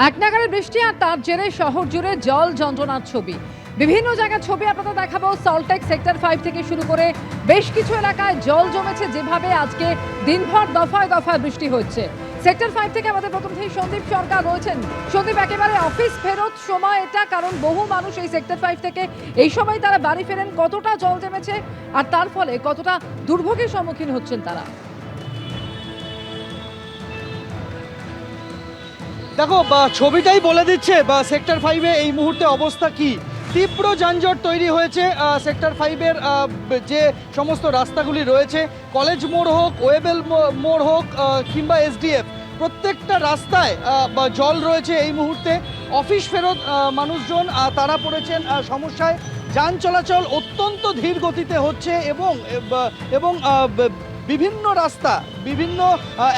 এক নাগারে বৃষ্টি আর তার জেরে শহর জুড়ে জল যন্ত্রণার ছবি। বিভিন্ন জায়গায় ছবি আপনাদের দেখাবো। সল্টলেক সেক্টর 5 থেকে শুরু করে বেশ কিছু এলাকায় জল জমেছে, যেভাবে আজকে দিনভর দফায় দফায় বৃষ্টি হচ্ছে। সেক্টর 5 থেকে আমাদের প্রতিনিধি সন্দীপ সরকার রয়েছেন। সন্দীপ, একেবারে অফিস ফেরত সময় এটা, কারণ বহু মানুষ এই সেক্টর 5 থেকে এই সময় তারা বাড়ি ফেরেন। কতটা জল জমেছে আর তার ফলে কতটা দুর্ভোগের সম্মুখীন হচ্ছেন তারা? দেখো, ছবিটাই বলে দিচ্ছে সেক্টর 5-এ এই মুহূর্তে অবস্থা কি। তীব্র যানজট তৈরি হয়েছে সেক্টর 5-এর যে সমস্ত রাস্তাগুলি রয়েছে, কলেজ মোড় হোক, ওয়েবেল মোড় হোক কিংবা এসডিএফ, প্রত্যেকটা রাস্তায় জল রয়েছে এই মুহূর্তে। অফিস ফেরত মানুষজন তারা পড়েছেন সমস্যায়। যান চলাচল অত্যন্ত ধীর গতিতে হচ্ছে এবং বিভিন্ন রাস্তা, বিভিন্ন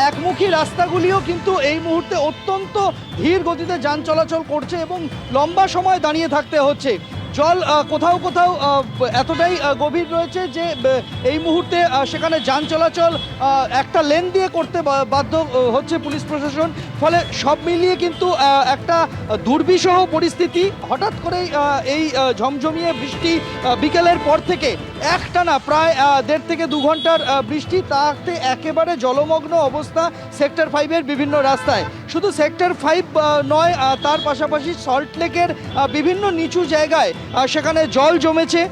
একমুখী রাস্তাগুলিও কিন্তু এই মুহূর্তে অত্যন্ত ধীর গতিতে যান চলাচল করছে এবং লম্বা সময় দাঁড়িয়ে থাকতে হচ্ছে। জল কোথাও কোথাও এতটাই গভীর রয়েছে যে এই মুহূর্তে সেখানে যান চলাচল একটা লেন দিয়ে করতে বাধ্য হচ্ছে পুলিশ প্রশাসন। ফলে সব মিলিয়ে কিন্তু একটা দুর্বিষহ পরিস্থিতি। হঠাৎ করেই এই ঝমঝমিয়ে বৃষ্টি বিকেলের পর থেকে একটানা প্রায় 1.5 থেকে 2 ঘন্টার বৃষ্টি, তাতে একেবারে জলমগ্ন অবস্থা সেক্টর 5-এর বিভিন্ন রাস্তায়। শুধু সেক্টর 5 নয়, তার পাশাপাশি সল্টলেকের বিভিন্ন নিচু জায়গায় সেখানে জল জমেছে।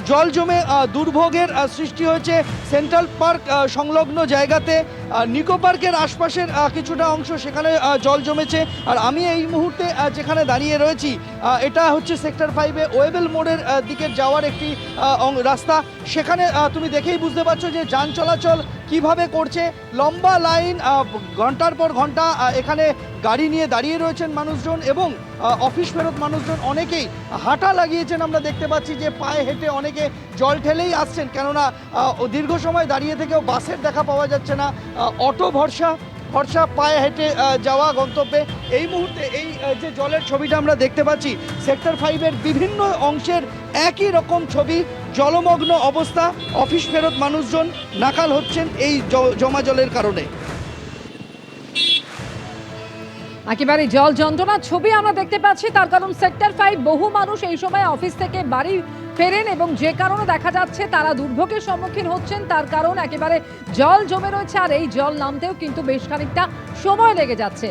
জল জমে দুর্ভোগের সৃষ্টি হয়েছে সেন্ট্রাল পার্ক সংলগ্ন জায়গাতে। নিকো পার্কের আশপাশের কিছুটা অংশ সেখানে জল জমেছে। আর আমি এই মুহূর্তে যেখানে দাঁড়িয়ে রয়েছি, এটা হচ্ছে সেক্টর 5-এ ওয়েবেল মোড়ের দিকে যাওয়ার একটি রাস্তা। সেখানে তুমি দেখেই বুঝতে পারছো যে যান চলাচল কিভাবে করছে। লম্বা লাইন, ঘন্টার পর ঘন্টা এখানে গাড়ি নিয়ে দাঁড়িয়ে রয়েছেন মানুষজন এবং অফিস ফেরত মানুষজন অনেকেই হাঁটা লাগিয়েছেন। আমরা দেখতে পাচ্ছি যে পায়ে হেঁটে অনেকে জল ঠেলেই আসছেন, কেননা দীর্ঘ সময় দাঁড়িয়ে থেকেও বাসের দেখা পাওয়া যাচ্ছে না। অটো ভরসা পায়ে হেঁটে যাওয়া গন্তব্যে। এই মুহূর্তে এই যে জলের ছবিটা আমরা দেখতে পাচ্ছি, সেক্টর 5-এর বিভিন্ন অংশের একই রকম ছবি, জলমগ্ন অবস্থা। অফিস ফেরত মানুষজন নাকাল হচ্ছেন এই জমা জলের কারণে। একেবারে জল যন্ত্রণার ছবি আমরা দেখতে পাচ্ছি। তার কারণ সেক্টর 5 বহু মানুষ এই সময় অফিস থেকে বাড়ি ফেরেন এবং যে কারণে দেখা যাচ্ছে তারা দুর্ভোগের সম্মুখীন হচ্ছেন। তার কারণ একেবারে জল জমে রয়েছে আর এই জল নামতেও কিন্তু বেশ খানিকটা সময় লেগে যাচ্ছে।